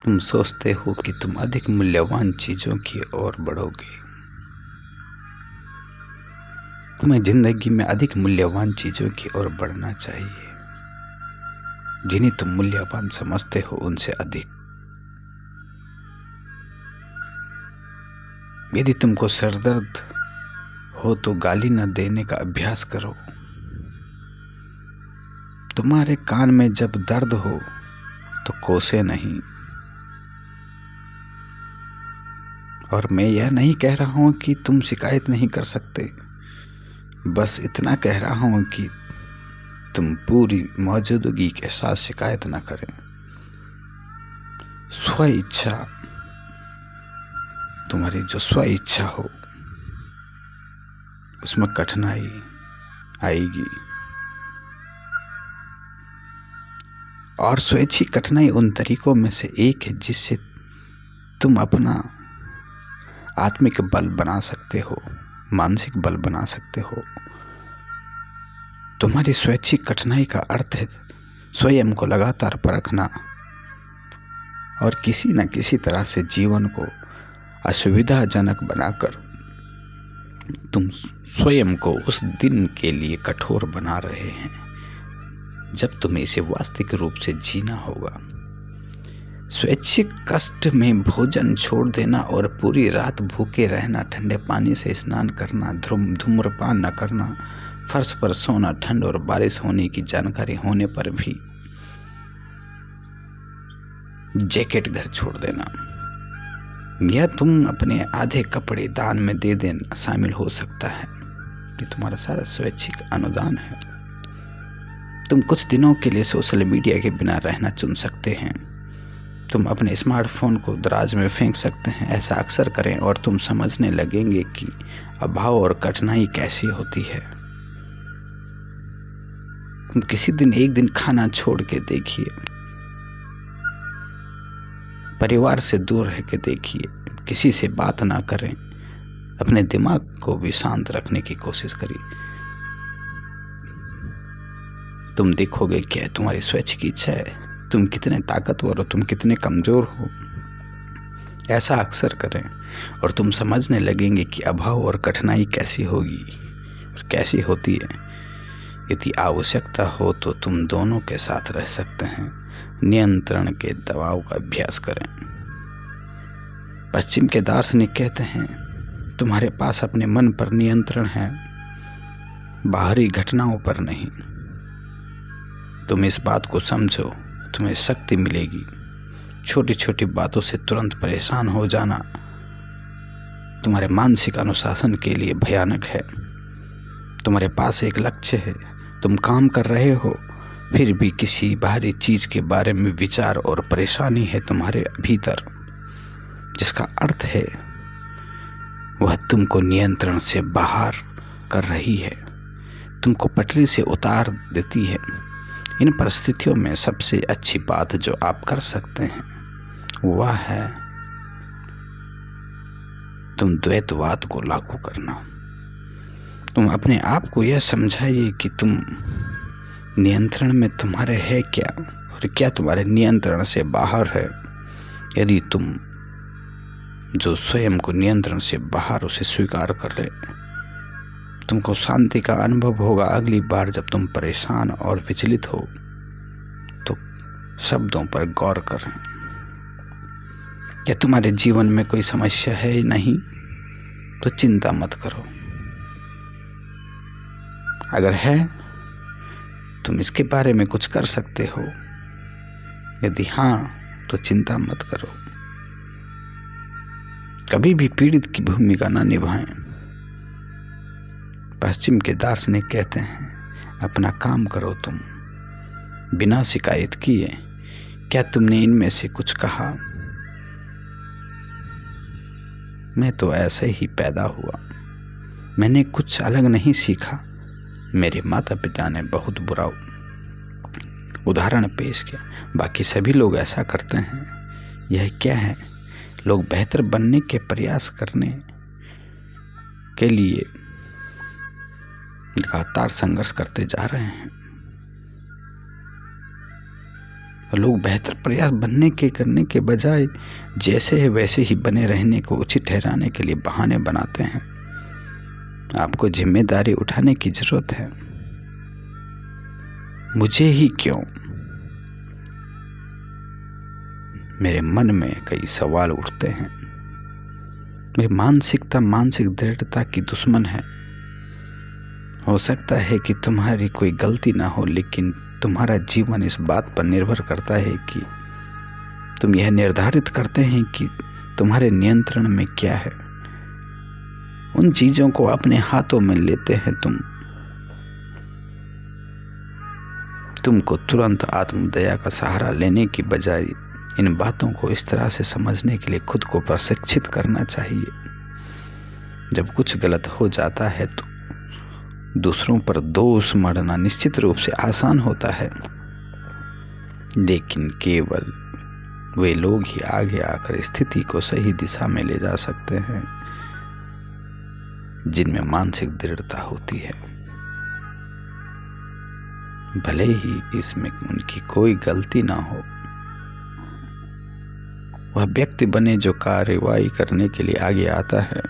तुम सोचते हो कि तुम अधिक मूल्यवान चीजों की ओर बढ़ोगे। तुम्हें जिंदगी में अधिक मूल्यवान चीजों की ओर बढ़ना चाहिए। जिन्हें तुम मूल्यवान समझते हो उनसे अधिक। यदि तुमको सरदर्द हो तो गाली न देने का अभ्यास करो। तुम्हारे कान में जब दर्द हो तो कोसे नहीं। और मैं यह नहीं कह रहा हूं कि तुम शिकायत नहीं कर सकते, बस इतना कह रहा हूं कि तुम पूरी मौजूदगी के साथ शिकायत न करें। स्व इच्छा, तुम्हारी जो स्व इच्छा हो उसमें कठिनाई आएगी। और स्वैच्छिक कठिनाई उन तरीकों में से एक है जिससे तुम अपना आत्मिक बल बना सकते हो, मानसिक बल बना सकते हो। तुम्हारी स्वैच्छिक कठिनाई का अर्थ है स्वयं को लगातार परखना और किसी न किसी तरह से जीवन को असुविधाजनक बनाकर तुम स्वयं को उस दिन के लिए कठोर बना रहे हैं जब तुम्हें इसे वास्तविक रूप से जीना होगा। स्वैच्छिक कष्ट में भोजन छोड़ देना और पूरी रात भूखे रहना, ठंडे पानी से स्नान करना, धूम्रपान न करना, फर्श पर सोना, ठंड और बारिश होने की जानकारी होने पर भी जैकेट घर छोड़ देना, या तुम अपने आधे कपड़े दान में दे देना शामिल हो सकता है। ये तुम्हारा सारा स्वैच्छिक अनुदान है। तुम कुछ दिनों के लिए सोशल मीडिया के बिना रहना चुन सकते हैं। तुम अपने स्मार्टफोन को दराज में फेंक सकते हैं। ऐसा अक्सर करें और तुम समझने लगेंगे कि अभाव और कठिनाई कैसी होती है। तुम किसी दिन एक दिन खाना छोड़ के देखिए, परिवार से दूर रह के देखिए, किसी से बात ना करें, अपने दिमाग को भी शांत रखने की कोशिश करिए। तुम देखोगे क्या तुम्हारी स्वैच्छिक इच्छा है, तुम कितने ताकतवर हो, तुम कितने कमजोर हो। ऐसा अक्सर करें और तुम समझने लगेंगे कि अभाव और कठिनाई कैसी होगी और कैसी होती है। यदि आवश्यकता हो तो तुम दोनों के साथ रह सकते हैं। नियंत्रण के दबाव का अभ्यास करें। पश्चिम के दार्शनिक कहते हैं तुम्हारे पास अपने मन पर नियंत्रण है, बाहरी घटनाओं पर नहीं। तुम इस बात को समझो, तुम्हें शक्ति मिलेगी। छोटी छोटी बातों से तुरंत परेशान हो जाना तुम्हारे मानसिक अनुशासन के लिए भयानक है। तुम्हारे पास एक लक्ष्य है, तुम काम कर रहे हो, फिर भी किसी बाहरी चीज के बारे में विचार और परेशानी है तुम्हारे भीतर, जिसका अर्थ है वह तुमको नियंत्रण से बाहर कर रही है, तुमको पटरी से उतार देती है। इन परिस्थितियों में सबसे अच्छी बात जो आप कर सकते हैं वह है तुम द्वैतवाद को लागू करना। तुम अपने आप को यह समझाइए कि तुम नियंत्रण में तुम्हारे है क्या और क्या तुम्हारे नियंत्रण से बाहर है। यदि तुम जो स्वयं को नियंत्रण से बाहर उसे स्वीकार कर रहे, तुमको शांति का अनुभव होगा। अगली बार जब तुम परेशान और विचलित हो तो शब्दों पर गौर करें। क्या तुम्हारे जीवन में कोई समस्या है? नहीं तो चिंता मत करो। अगर है तुम इसके बारे में कुछ कर सकते हो। यदि हाँ तो चिंता मत करो। कभी भी पीड़ित की भूमिका न निभाएं। पश्चिम के दार्शनिक कहते हैं अपना काम करो तुम बिना शिकायत किए। क्या तुमने इनमें से कुछ कहा? मैं तो ऐसे ही पैदा हुआ, मैंने कुछ अलग नहीं सीखा। मेरे माता पिता ने बहुत बुरा उदाहरण पेश किया, बाकी सभी लोग ऐसा करते हैं। यह क्या है? लोग बेहतर बनने के प्रयास करने के लिए लगातार संघर्ष करते जा रहे हैं। लोग बेहतर प्रयास बनने के करने के बजाय जैसे है वैसे ही बने रहने को उचित ठहराने के लिए बहाने बनाते हैं। आपको जिम्मेदारी उठाने की जरूरत है। मुझे ही क्यों, मेरे मन में कई सवाल उठते हैं। मेरी मानसिकता मानसिक दृढ़ता की दुश्मन है। हो सकता है कि तुम्हारी कोई गलती ना हो, लेकिन तुम्हारा जीवन इस बात पर निर्भर करता है कि तुम यह निर्धारित करते हैं कि तुम्हारे नियंत्रण में क्या है। उन चीजों को अपने हाथों में लेते हैं तुमको तुरंत आत्मदया का सहारा लेने की बजाय इन बातों को इस तरह से समझने के लिए खुद को प्रशिक्षित करना चाहिए। जब कुछ गलत हो जाता है तो दूसरों पर दोष मढ़ना निश्चित रूप से आसान होता है, लेकिन केवल वे लोग ही आगे आकर स्थिति को सही दिशा में ले जा सकते हैं जिनमें मानसिक दृढ़ता होती है। भले ही इसमें उनकी कोई गलती ना हो। वह व्यक्ति बने जो कार्रवाई करने के लिए आगे आता है,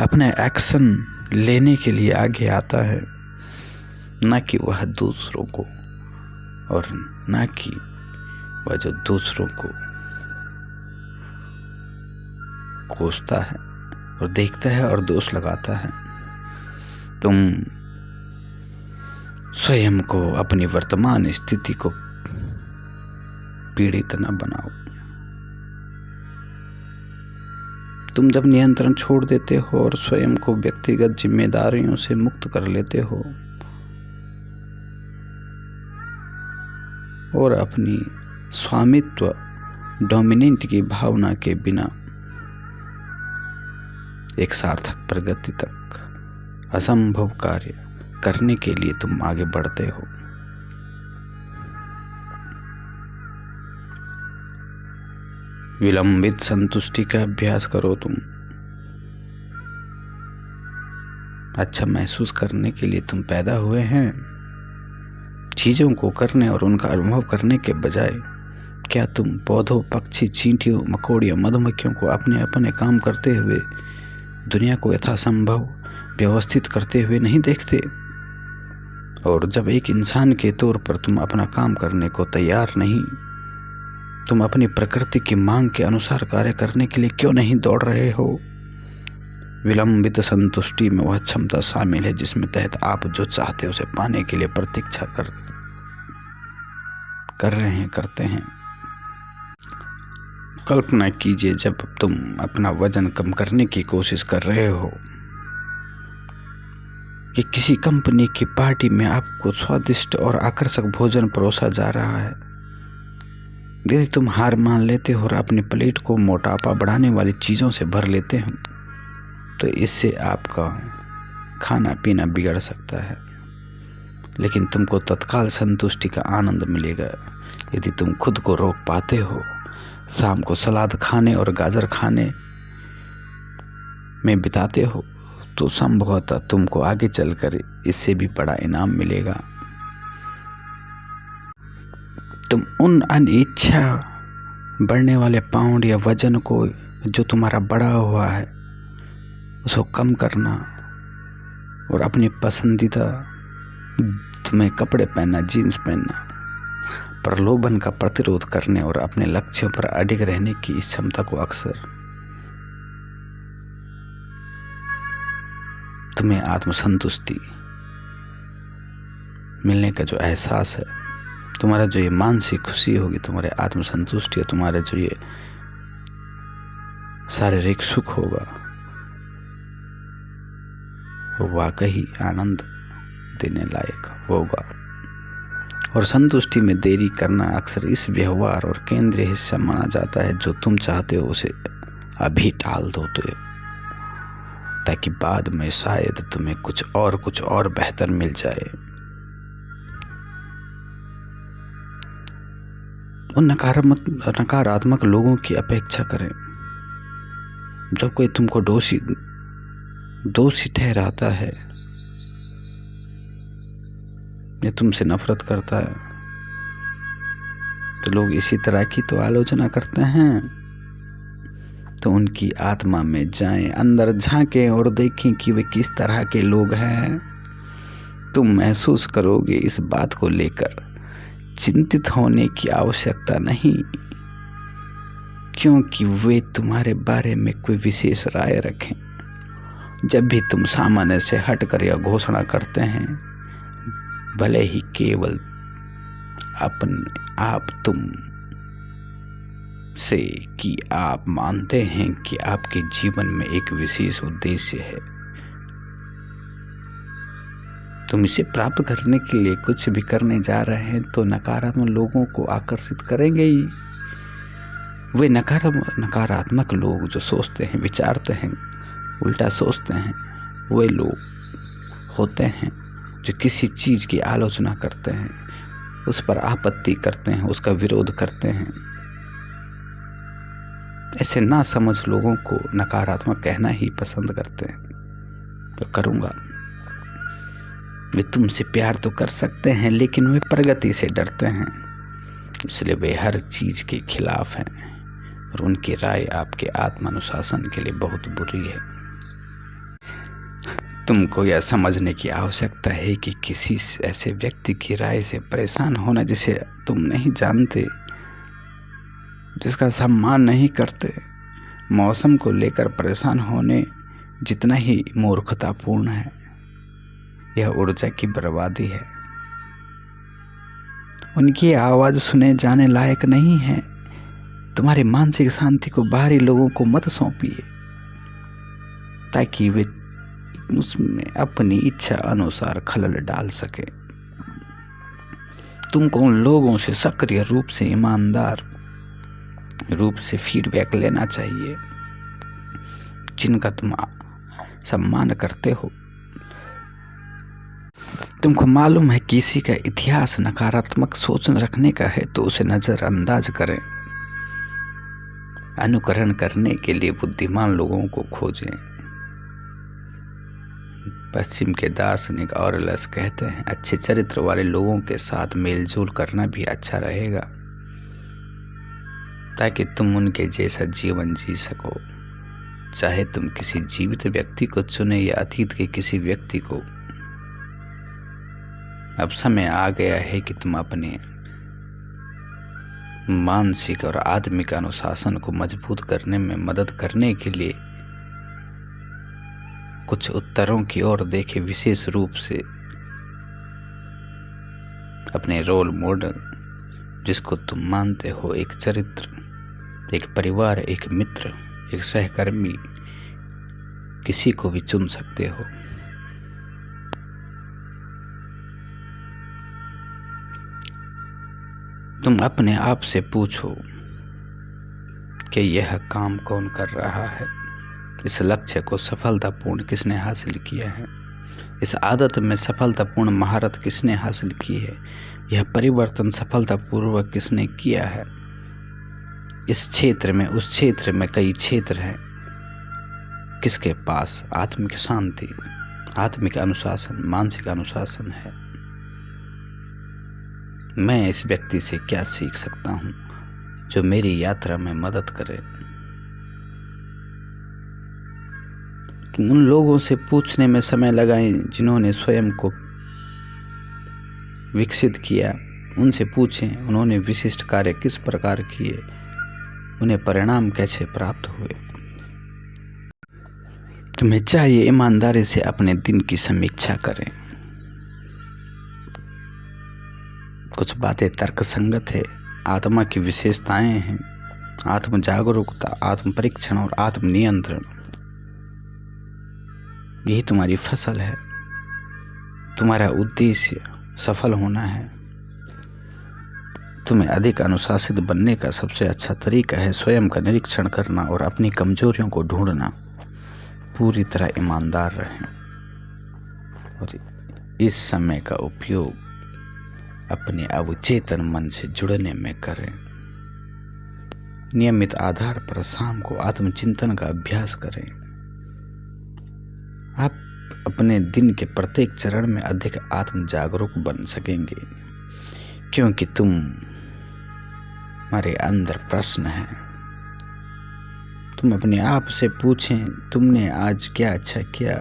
अपने एक्शन लेने के लिए आगे आता है, न कि वह दूसरों को, और न कि वह जो दूसरों को कोसता है और देखता है और दोष लगाता है। तुम स्वयं को, अपनी वर्तमान स्थिति को पीड़ित न बनाओ। तुम जब नियंत्रण छोड़ देते हो और स्वयं को व्यक्तिगत जिम्मेदारियों से मुक्त कर लेते हो और अपनी स्वामित्व डोमिनेंट की भावना के बिना एक सार्थक प्रगति तक असंभव कार्य करने के लिए तुम आगे बढ़ते हो। विलंबित संतुष्टि का अभ्यास करो। तुम अच्छा महसूस करने के लिए तुम पैदा हुए हैं। चीजों को करने और उनका अनुभव करने के बजाय क्या तुम पौधों, पक्षी, चींटियों, मकोड़ियों, मधुमक्खियों को अपने अपने काम करते हुए दुनिया को यथासंभव व्यवस्थित करते हुए नहीं देखते? और जब एक इंसान के तौर पर तुम अपना काम करने को तैयार नहीं, तुम अपनी प्रकृति की मांग के अनुसार कार्य करने के लिए क्यों नहीं दौड़ रहे हो? विलंबित संतुष्टि में वह क्षमता शामिल है जिसमें तहत आप जो चाहते उसे पाने के लिए प्रतीक्षा करते हैं। कल्पना कीजिए जब तुम अपना वजन कम करने की कोशिश कर रहे हो कि किसी कंपनी की पार्टी में आपको स्वादिष्ट और आकर्षक भोजन परोसा जा रहा है। यदि तुम हार मान लेते हो और अपनी प्लेट को मोटापा बढ़ाने वाली चीज़ों से भर लेते हो तो इससे आपका खाना पीना बिगड़ सकता है, लेकिन तुमको तत्काल संतुष्टि का आनंद मिलेगा यदि तुम खुद को रोक पाते हो। शाम को सलाद खाने और गाजर खाने में बिताते हो तो संभवतः तुमको आगे चलकर इससे भी बड़ा इनाम मिलेगा। तुम उन अनिच्छा बढ़ने वाले पाउंड या वजन को जो तुम्हारा बढ़ा हुआ है उसको कम करना और अपनी पसंदीदा तुम्हें कपड़े पहनना, जीन्स पहनना, प्रलोभन का प्रतिरोध करने और अपने लक्ष्यों पर अडिग रहने की इस क्षमता को अक्सर तुम्हें आत्मसंतुष्टि मिलने का जो एहसास है, तुम्हारा जो ये मानसिक खुशी होगी, तुम्हारे आत्मसंतुष्टि और तुम्हारा जो ये शारीरिक सुख होगा वो वाकई आनंद देने लायक होगा। और संतुष्टि में देरी करना अक्सर इस व्यवहार और केंद्रीय हिस्सा माना जाता है जो तुम चाहते हो उसे अभी टाल दो ताकि बाद में शायद तुम्हें कुछ और बेहतर मिल जाए। उन नकारात्मक लोगों की अपेक्षा करें। जब कोई तुमको दोषी ठहराता है या तुमसे नफरत करता है तो लोग इसी तरह की तो आलोचना करते हैं। तो उनकी आत्मा में जाएं, अंदर झांकें और देखें कि वे किस तरह के लोग हैं। तुम महसूस करोगे इस बात को लेकर चिंतित होने की आवश्यकता नहीं, क्योंकि वे तुम्हारे बारे में कोई विशेष राय रखें। जब भी तुम सामान्य से हटकर यह घोषणा करते हैं, भले ही केवल अपने आप तुम से, कि आप मानते हैं कि आपके जीवन में एक विशेष उद्देश्य है, तुम इसे प्राप्त करने के लिए कुछ भी करने जा रहे हैं, तो नकारात्मक लोगों को आकर्षित करेंगे ही। वे नकारात्मक लोग जो सोचते हैं, विचारते हैं, उल्टा सोचते हैं, वे लोग होते हैं जो किसी चीज़ की आलोचना करते हैं, उस पर आपत्ति करते हैं, उसका विरोध करते हैं। ऐसे ना समझ लोगों को नकारात्मक कहना ही पसंद करते हैं। तो करूँगा, वे तुमसे प्यार तो कर सकते हैं, लेकिन वे प्रगति से डरते हैं, इसलिए वे हर चीज़ के खिलाफ हैं और उनकी राय आपके आत्मानुशासन के लिए बहुत बुरी है। तुमको यह समझने की आवश्यकता है कि किसी ऐसे व्यक्ति की राय से परेशान होना जिसे तुम नहीं जानते, जिसका सम्मान नहीं करते, मौसम को लेकर परेशान होने जितना ही मूर्खतापूर्ण है। यह ऊर्जा की बर्बादी है। उनकी आवाज़ सुने जाने लायक नहीं है। तुम्हारी मानसिक शांति को बाहरी लोगों को मत सौंपिए, ताकि वे उसमें अपनी इच्छा अनुसार खलल डाल सके। तुमको उन लोगों से सक्रिय रूप से, ईमानदार रूप से फीडबैक लेना चाहिए जिनका तुम सम्मान करते हो। तुमको मालूम है किसी का इतिहास नकारात्मक सोच रखने का है तो उसे नजरअंदाज करें। अनुकरण करने के लिए बुद्धिमान लोगों को खोजें। पश्चिम के दार्शनिक ऑरलस कहते हैं, अच्छे चरित्र वाले लोगों के साथ मेलजोल करना भी अच्छा रहेगा, ताकि तुम उनके जैसा जीवन जी सको। चाहे तुम किसी जीवित व्यक्ति को चुने या अतीत के किसी व्यक्ति को। अब समय आ गया है कि तुम अपने मानसिक और आत्मिक अनुशासन को मजबूत करने में मदद करने के लिए कुछ उत्तरों की ओर देखें, विशेष रूप से अपने रोल मॉडल जिसको तुम मानते हो, एक चरित्र, एक परिवार, एक मित्र, एक सहकर्मी, किसी को भी चुन सकते हो। तुम अपने आप से पूछो कि यह काम कौन कर रहा है, इस लक्ष्य को सफलतापूर्ण किसने हासिल किया है, इस आदत में सफलतापूर्ण महारत किसने हासिल की है, यह परिवर्तन सफलतापूर्वक किसने किया है। इस क्षेत्र में, उस क्षेत्र में कई क्षेत्र हैं, किसके पास आत्मिक शांति, आत्मिक अनुशासन, मानसिक अनुशासन है। मैं इस व्यक्ति से क्या सीख सकता हूँ जो मेरी यात्रा में मदद करे। उन लोगों से पूछने में समय लगाएं जिन्होंने स्वयं को विकसित किया। उनसे पूछें उन्होंने विशिष्ट कार्य किस प्रकार किए, उन्हें परिणाम कैसे प्राप्त हुए। तुम्हें चाहिए ईमानदारी से अपने दिन की समीक्षा करें। कुछ बातें तर्कसंगत है, आत्मा की विशेषताएं हैं, आत्म जागरूकता, आत्म परीक्षण और आत्म नियंत्रण। यही तुम्हारी फसल है। तुम्हारा उद्देश्य सफल होना है। तुम्हें अधिक अनुशासित बनने का सबसे अच्छा तरीका है स्वयं का निरीक्षण करना और अपनी कमजोरियों को ढूंढना। पूरी तरह ईमानदार रहें और इस समय का उपयोग अपने अवचेतन मन से जुड़ने में करें। नियमित आधार पर शाम को आत्मचिंतन का अभ्यास करें। आप अपने दिन के प्रत्येक चरण में अधिक आत्म जागरूक बन सकेंगे, क्योंकि तुम तुम्हारे अंदर प्रश्न है। तुम अपने आप से पूछें, तुमने आज क्या अच्छा किया?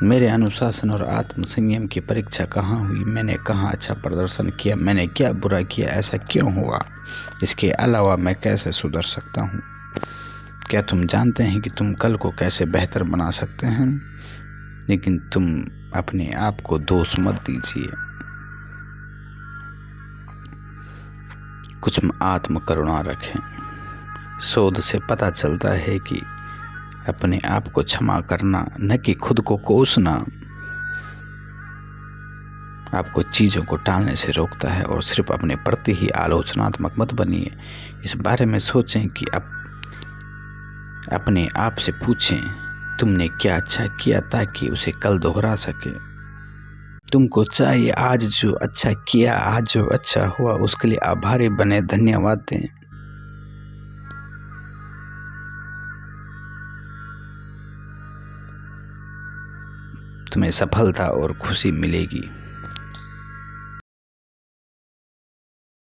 मेरे अनुशासन और आत्मसंयम की परीक्षा कहाँ हुई? मैंने कहाँ अच्छा प्रदर्शन किया? मैंने क्या बुरा किया? ऐसा क्यों हुआ? इसके अलावा मैं कैसे सुधर सकता हूँ? क्या तुम जानते हैं कि तुम कल को कैसे बेहतर बना सकते हैं? लेकिन तुम अपने आप को दोष मत दीजिए। कुछ आत्म करुणा रखें। शोध से पता चलता है कि अपने आप को क्षमा करना, न कि खुद को कोसना, आपको चीज़ों को टालने से रोकता है। और सिर्फ अपने प्रति ही आलोचनात्मक मत बनिए। इस बारे में सोचें कि अपने आप से पूछें, तुमने क्या अच्छा किया ताकि उसे कल दोहरा सके। तुमको चाहिए आज जो अच्छा किया, आज जो अच्छा हुआ, उसके लिए आभारी बने, धन्यवाद दें। तुम्हें सफलता और खुशी मिलेगी।